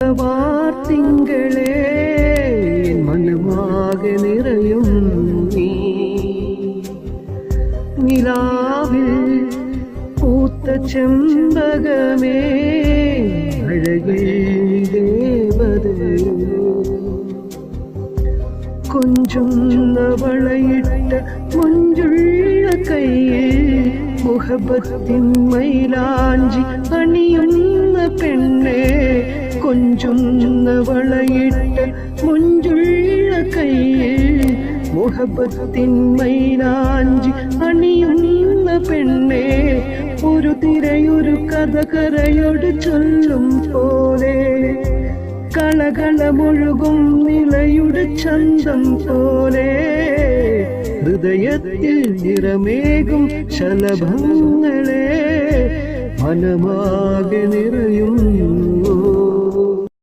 വാർത്തിങ്കളേ മനമാകെ നിറയും നീ നിലാവിൽ പൂത്ത ചെമ്പകമേ അഴകിൽ ദേവതയോ കൊഞ്ചുന്ന വളയിട്ട മഞ്ചുള്ള കയ്യിൽ മുഹബത്തിൻ മൈലാഞ്ചി അണിയുന്ന പെണ്ണേ കൊഞ്ചുന്ന വളയിട്ട മഞ്ചുള്ള കയ്യിൽ മുഹബത്തിൻ മൈലാഞ്ചി അണിയുന്ന പെണ്ണേ ഒരു തിരയൊരു കഥ കരയോട് ചൊല്ലും പോലെ കളകളമൊഴുകും നിലയുടെ ചന്തം പോലെ ഹൃദയത്തിൽ നിറമേകും ശലഭങ്ങളെ മനമാകെ നിറയും